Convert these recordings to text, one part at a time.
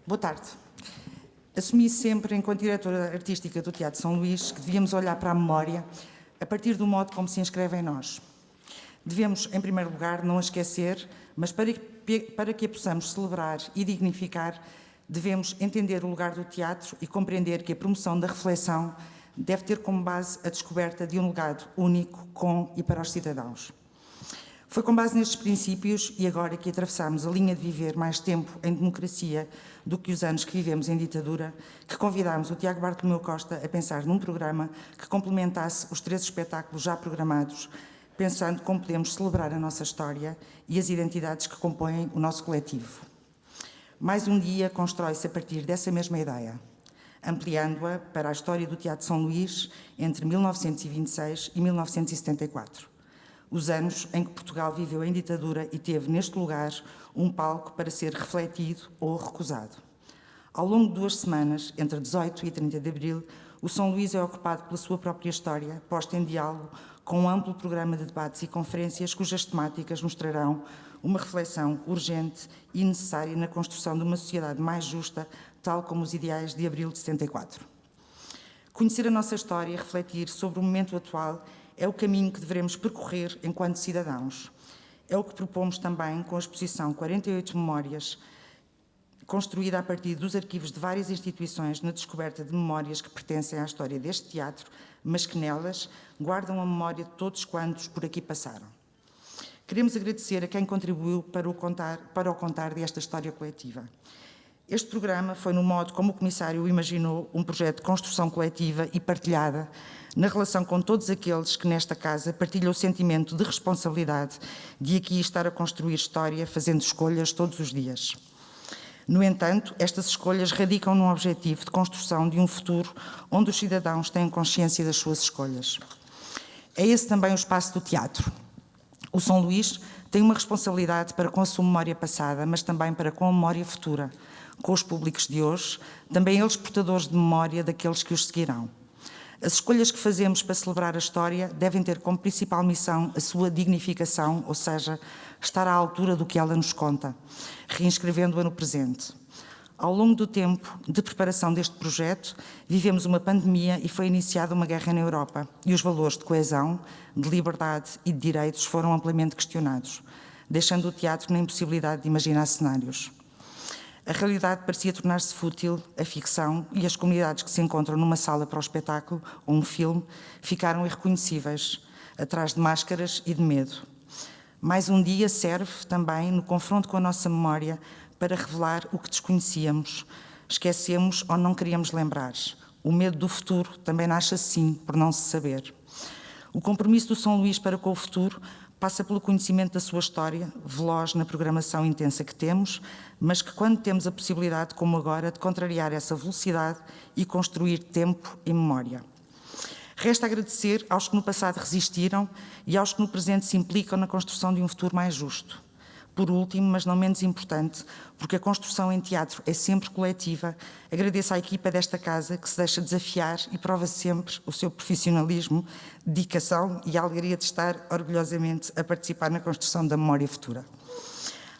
Boa tarde. Assumi sempre, enquanto diretora artística do Teatro São Luís, que devíamos olhar para a memória a partir do modo como se inscreve em nós. Devemos, em primeiro lugar, não a esquecer, mas para que a possamos celebrar e dignificar, devemos entender o lugar do teatro e compreender que a promoção da reflexão deve ter como base a descoberta de um legado único com e para os cidadãos. Foi com base nestes princípios e agora que atravessamos a linha de viver mais tempo em democracia do que os anos que vivemos em ditadura, que convidámos o Tiago Bartolomeu Costa a pensar num programa que complementasse os 3 espetáculos já programados, pensando como podemos celebrar a nossa história e as identidades que compõem o nosso coletivo. Mais um dia constrói-se a partir dessa mesma ideia, ampliando-a para a história do Teatro São Luís entre 1926 e 1974. Os anos em que Portugal viveu em ditadura e teve, neste lugar, um palco para ser refletido ou recusado. Ao longo de 2 semanas, entre 18 e 30 de abril, o São Luís é ocupado pela sua própria história, posta em diálogo com um amplo programa de debates e conferências cujas temáticas mostrarão uma reflexão urgente e necessária na construção de uma sociedade mais justa, tal como os ideais de abril de 74. Conhecer a nossa história e refletir sobre o momento atual é o caminho que devemos percorrer enquanto cidadãos. É o que propomos também com a exposição 48 Memórias, construída a partir dos arquivos de várias instituições na descoberta de memórias que pertencem à história deste teatro, mas que nelas guardam a memória de todos quantos por aqui passaram. Queremos agradecer a quem contribuiu para o contar desta história coletiva. Este programa foi, no modo como o Comissário o imaginou, um projeto de construção coletiva e partilhada na relação com todos aqueles que nesta casa partilham o sentimento de responsabilidade de aqui estar a construir história, fazendo escolhas todos os dias. No entanto, estas escolhas radicam num objetivo de construção de um futuro onde os cidadãos têm consciência das suas escolhas. É esse também o espaço do teatro. O São Luís tem uma responsabilidade para com a sua memória passada, mas também para com a memória futura, com os públicos de hoje, também eles portadores de memória daqueles que os seguirão. As escolhas que fazemos para celebrar a história devem ter como principal missão a sua dignificação, ou seja, estar à altura do que ela nos conta, reinscrevendo-a no presente. Ao longo do tempo de preparação deste projeto, vivemos uma pandemia e foi iniciada uma guerra na Europa, e os valores de coesão, de liberdade e de direitos foram amplamente questionados, deixando o teatro na impossibilidade de imaginar cenários. A realidade parecia tornar-se fútil, a ficção e as comunidades que se encontram numa sala para o espetáculo ou um filme ficaram irreconhecíveis, atrás de máscaras e de medo. Mais um dia serve também, no confronto com a nossa memória, para revelar o que desconhecíamos, esquecemos ou não queríamos lembrar. O medo do futuro também nasce assim, por não se saber. O compromisso do São Luís para com o futuro passa pelo conhecimento da sua história, veloz na programação intensa que temos, mas que quando temos a possibilidade, como agora, de contrariar essa velocidade e construir tempo e memória. Resta agradecer aos que no passado resistiram e aos que no presente se implicam na construção de um futuro mais justo. Por último, mas não menos importante, porque a construção em teatro é sempre coletiva, agradeço à equipa desta casa que se deixa desafiar e prova sempre o seu profissionalismo, dedicação e a alegria de estar orgulhosamente a participar na construção da memória futura.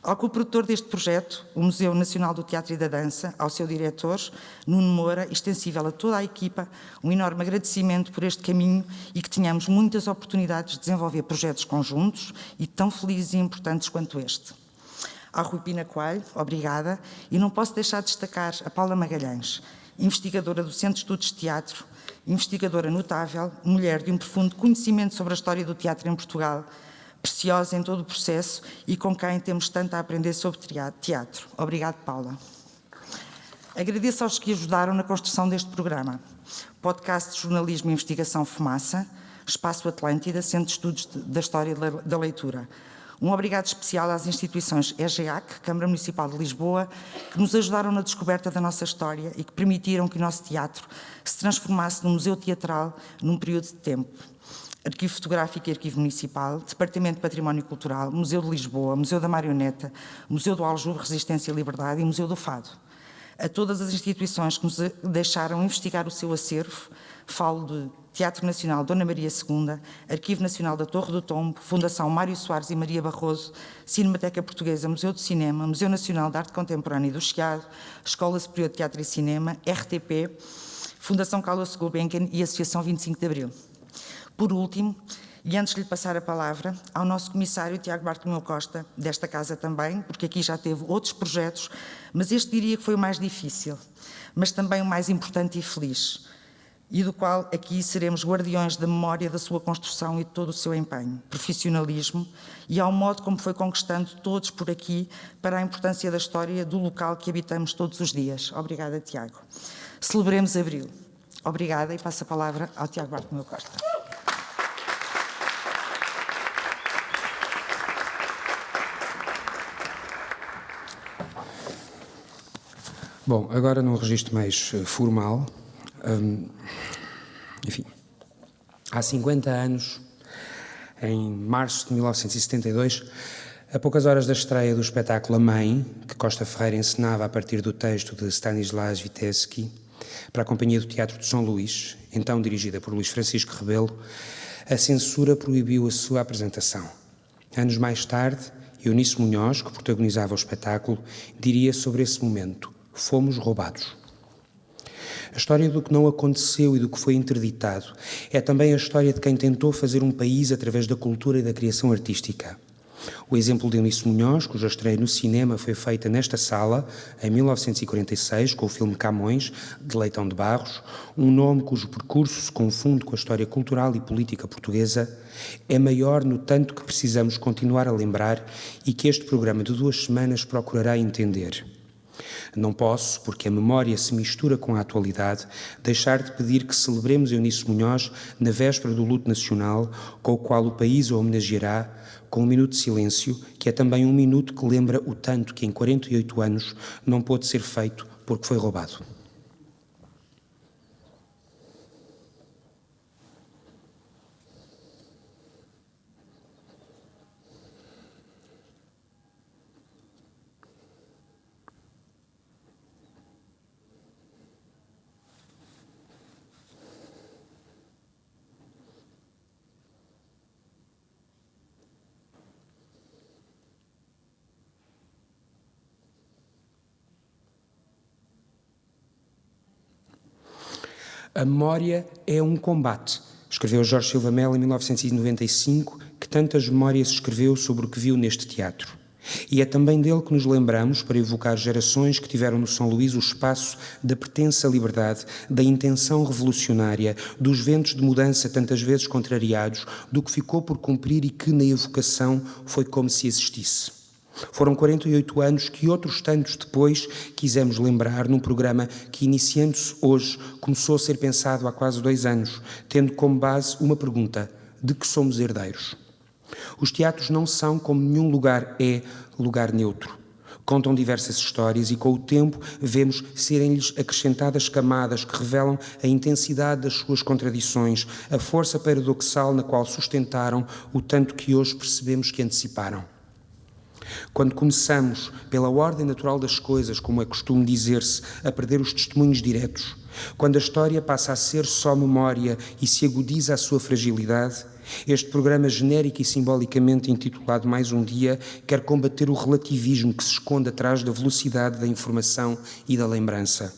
Ao co-produtor deste projeto, o Museu Nacional do Teatro e da Dança, ao seu diretor, Nuno Moura, extensível a toda a equipa, um enorme agradecimento por este caminho e que tenhamos muitas oportunidades de desenvolver projetos conjuntos e tão felizes e importantes quanto este. Ao Rui Pina Coelho, obrigada, e não posso deixar de destacar a Paula Magalhães, investigadora do Centro de Estudos de Teatro, investigadora notável, mulher de um profundo conhecimento sobre a história do teatro em Portugal, preciosa em todo o processo e com quem temos tanto a aprender sobre teatro. Obrigado, Paula. Agradeço aos que ajudaram na construção deste programa. Podcast de Jornalismo e Investigação Fumaça, Espaço Atlântida, Centro de Estudos da História da Leitura. Um obrigado especial às instituições EGEAC, Câmara Municipal de Lisboa, que nos ajudaram na descoberta da nossa história e que permitiram que o nosso teatro se transformasse num museu teatral num período de tempo. Arquivo Fotográfico e Arquivo Municipal, Departamento de Património Cultural, Museu de Lisboa, Museu da Marioneta, Museu do Aljube, Resistência e Liberdade e Museu do Fado. A todas as instituições que nos deixaram investigar o seu acervo, falo de Teatro Nacional Dona Maria II, Arquivo Nacional da Torre do Tombo, Fundação Mário Soares e Maria Barroso, Cinemateca Portuguesa, Museu do Cinema, Museu Nacional de Arte Contemporânea e do Chiado, Escola Superior de Teatro e Cinema, RTP, Fundação Carlos Gulbenkian e Associação 25 de Abril. Por último, e antes de lhe passar a palavra, ao nosso comissário Tiago Bartolomeu Costa, desta casa também, porque aqui já teve outros projetos, mas este diria que foi o mais difícil, mas também o mais importante e feliz, e do qual aqui seremos guardiões da memória da sua construção e de todo o seu empenho, profissionalismo e ao modo como foi conquistando todos por aqui para a importância da história do local que habitamos todos os dias. Obrigada, Tiago. Celebremos Abril. Obrigada e passo a palavra ao Tiago Bartolomeu Costa. Bom, agora num registro mais formal, enfim, há 50 anos, em março de 1972, a poucas horas da estreia do espetáculo A Mãe, que Costa Ferreira encenava a partir do texto de Stanislas Witebski, para a Companhia do Teatro de São Luís, então dirigida por Luís Francisco Rebelo, a censura proibiu a sua apresentação. Anos mais tarde, Eunice Munhoz, que protagonizava o espetáculo, diria sobre esse momento: fomos roubados. A história do que não aconteceu e do que foi interditado é também a história de quem tentou fazer um país através da cultura e da criação artística. O exemplo de Eunice Munhoz, cuja estreia no cinema foi feita nesta sala, em 1946, com o filme Camões, de Leitão de Barros, um nome cujo percurso se confunde com a história cultural e política portuguesa, é maior no tanto que precisamos continuar a lembrar e que este programa de 2 semanas procurará entender. Não posso, porque a memória se mistura com a atualidade, deixar de pedir que celebremos Eunice Munhoz na véspera do luto nacional, com o qual o país a homenageará, com um minuto de silêncio, que é também um minuto que lembra o tanto que em 48 anos não pôde ser feito porque foi roubado. A memória é um combate, escreveu Jorge Silva Melo em 1995, que tantas memórias escreveu sobre o que viu neste teatro. E é também dele que nos lembramos para evocar gerações que tiveram no São Luís o espaço da pertença à liberdade, da intenção revolucionária, dos ventos de mudança tantas vezes contrariados, do que ficou por cumprir e que na evocação foi como se existisse. Foram 48 anos que outros tantos depois quisemos lembrar num programa que, iniciando-se hoje, começou a ser pensado há quase 2 anos, tendo como base uma pergunta: de que somos herdeiros? Os teatros não são, como nenhum lugar é, lugar neutro. Contam diversas histórias e, com o tempo, vemos serem-lhes acrescentadas camadas que revelam a intensidade das suas contradições, a força paradoxal na qual sustentaram o tanto que hoje percebemos que anteciparam. Quando começamos, pela ordem natural das coisas, como é costume dizer-se, a perder os testemunhos diretos, quando a história passa a ser só memória e se agudiza a sua fragilidade, este programa genérico e simbolicamente intitulado Mais um Dia quer combater o relativismo que se esconde atrás da velocidade da informação e da lembrança.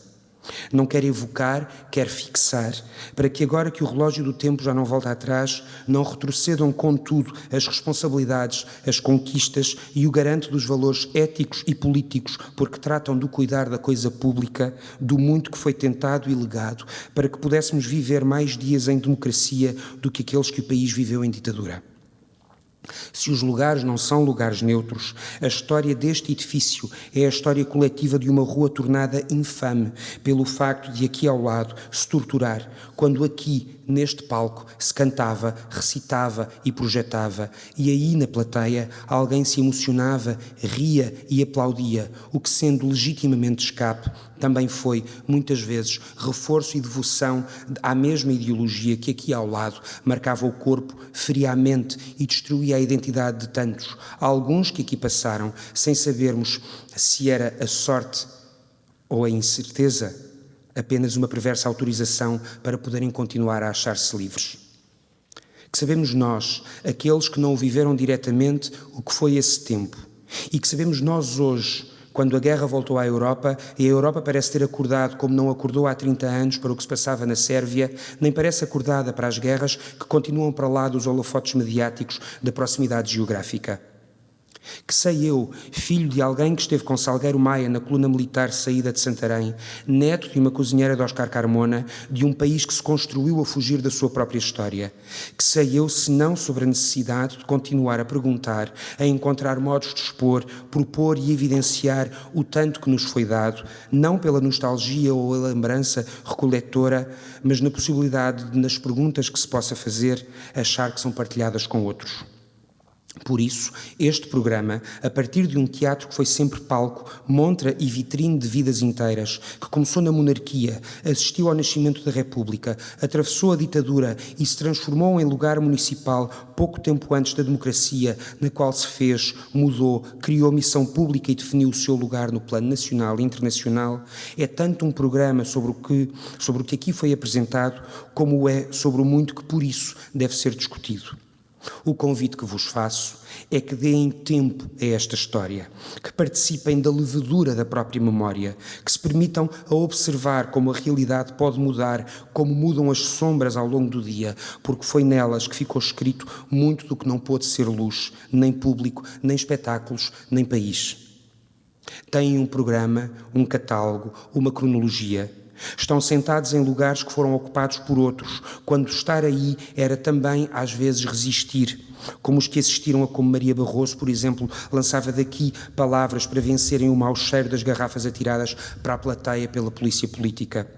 Não quer evocar, quer fixar, para que agora que o relógio do tempo já não volta atrás, não retrocedam, contudo, as responsabilidades, as conquistas e o garante dos valores éticos e políticos, porque tratam do cuidar da coisa pública, do muito que foi tentado e legado, para que pudéssemos viver mais dias em democracia do que aqueles que o país viveu em ditadura. Se os lugares não são lugares neutros, a história deste edifício é a história coletiva de uma rua tornada infame pelo facto de aqui ao lado se torturar, quando aqui, neste palco, se cantava, recitava e projetava, e aí na plateia alguém se emocionava, ria e aplaudia, o que, sendo legitimamente escape, também foi, muitas vezes, reforço e devoção à mesma ideologia que aqui ao lado marcava o corpo, feria a mente e destruía a identidade de tantos, alguns que aqui passaram, sem sabermos se era a sorte ou a incerteza apenas uma perversa autorização para poderem continuar a achar-se livres. Que sabemos nós, aqueles que não o viveram diretamente, o que foi esse tempo. E que sabemos nós hoje, quando a guerra voltou à Europa, e a Europa parece ter acordado como não acordou há 30 anos para o que se passava na Sérvia, nem parece acordada para as guerras que continuam para lá dos holofotes mediáticos da proximidade geográfica. Que sei eu, filho de alguém que esteve com Salgueiro Maia na coluna militar saída de Santarém, neto de uma cozinheira de Oscar Carmona, de um país que se construiu a fugir da sua própria história. Que sei eu, se não sobre a necessidade de continuar a perguntar, a encontrar modos de expor, propor e evidenciar o tanto que nos foi dado, não pela nostalgia ou a lembrança recoletora, mas na possibilidade de, nas perguntas que se possa fazer, achar que são partilhadas com outros. Por isso, este programa, a partir de um teatro que foi sempre palco, montra e vitrine de vidas inteiras, que começou na monarquia, assistiu ao nascimento da República, atravessou a ditadura e se transformou em lugar municipal pouco tempo antes da democracia, na qual se fez, mudou, criou missão pública e definiu o seu lugar no plano nacional e internacional, é tanto um programa sobre o que aqui foi apresentado, como é sobre o muito que por isso deve ser discutido. O convite que vos faço é que deem tempo a esta história, que participem da levedura da própria memória, que se permitam a observar como a realidade pode mudar, como mudam as sombras ao longo do dia, porque foi nelas que ficou escrito muito do que não pôde ser luz, nem público, nem espetáculos, nem país. Têm um programa, um catálogo, uma cronologia. Estão sentados em lugares que foram ocupados por outros, quando estar aí era também, às vezes, resistir, como os que assistiram a como Maria Barroso, por exemplo, lançava daqui palavras para vencerem o mau cheiro das garrafas atiradas para a plateia pela polícia política.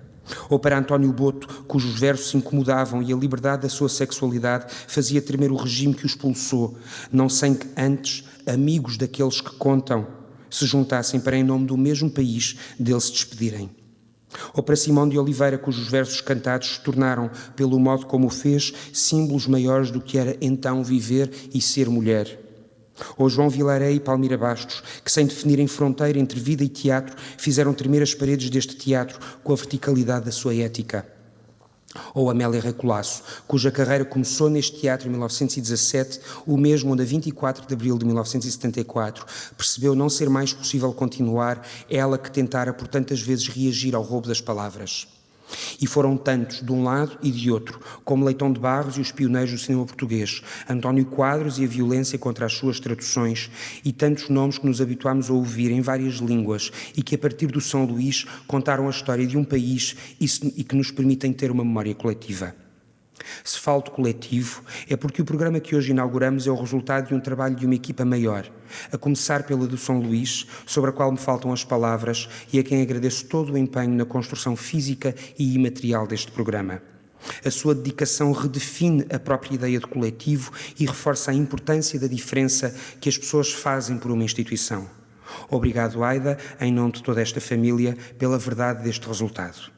Ou para António Boto, cujos versos se incomodavam e a liberdade da sua sexualidade fazia tremer o regime que o expulsou, não sem que antes, amigos daqueles que contam, se juntassem para, em nome do mesmo país, dele se despedirem. Ou para Simão de Oliveira, cujos versos cantados se tornaram, pelo modo como o fez, símbolos maiores do que era então viver e ser mulher. Ou João Vilaré e Palmira Bastos, que sem definirem fronteira entre vida e teatro, fizeram tremer as paredes deste teatro com a verticalidade da sua ética. Ou Amélia Rei Colasso, cuja carreira começou neste teatro em 1917, o mesmo onde a 24 de abril de 1974 percebeu não ser mais possível continuar, ela que tentara por tantas vezes reagir ao roubo das palavras. E foram tantos, de um lado e de outro, como Leitão de Barros e os pioneiros do cinema português, António Quadros e a violência contra as suas traduções, e tantos nomes que nos habituámos a ouvir em várias línguas e que, a partir do São Luís, contaram a história de um país e que nos permitem ter uma memória coletiva. Se falo de coletivo, é porque o programa que hoje inauguramos é o resultado de um trabalho de uma equipa maior, a começar pela do São Luís, sobre a qual me faltam as palavras e a quem agradeço todo o empenho na construção física e imaterial deste programa. A sua dedicação redefine a própria ideia de coletivo e reforça a importância da diferença que as pessoas fazem por uma instituição. Obrigado, Aida, em nome de toda esta família, pela verdade deste resultado.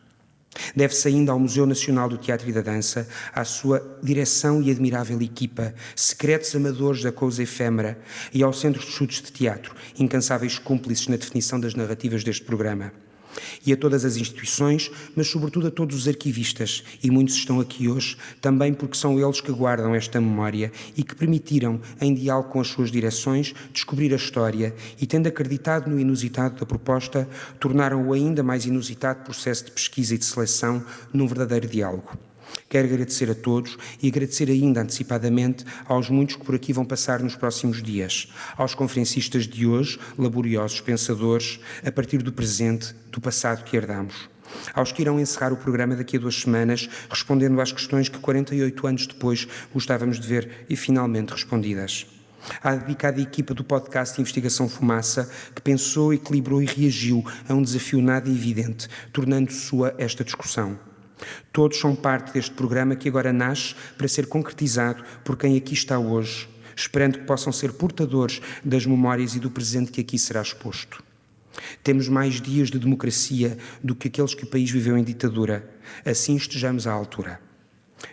Deve-se ainda ao Museu Nacional do Teatro e da Dança, à sua direção e admirável equipa, secretos amadores da coisa efêmera, e ao Centro de Estudos de Teatro, incansáveis cúmplices na definição das narrativas deste programa. E a todas as instituições, mas sobretudo a todos os arquivistas, e muitos estão aqui hoje, também porque são eles que guardam esta memória e que permitiram, em diálogo com as suas direções, descobrir a história e, tendo acreditado no inusitado da proposta, tornaram o ainda mais inusitado processo de pesquisa e de seleção num verdadeiro diálogo. Quero agradecer a todos e agradecer ainda antecipadamente aos muitos que por aqui vão passar nos próximos dias, aos conferencistas de hoje, laboriosos pensadores, a partir do presente, do passado que herdamos. Aos que irão encerrar o programa daqui a 2 semanas, respondendo às questões que 48 anos depois gostávamos de ver e finalmente respondidas. À dedicada equipa do podcast de Investigação Fumaça, que pensou, equilibrou e reagiu a um desafio nada evidente, tornando sua esta discussão. Todos são parte deste programa que agora nasce para ser concretizado por quem aqui está hoje, esperando que possam ser portadores das memórias e do presente que aqui será exposto. Temos mais dias de democracia do que aqueles que o país viveu em ditadura. Assim estejamos à altura.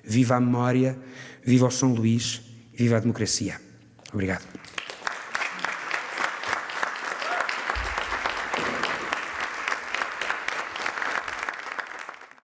Viva a memória, viva o São Luís, viva a democracia. Obrigado.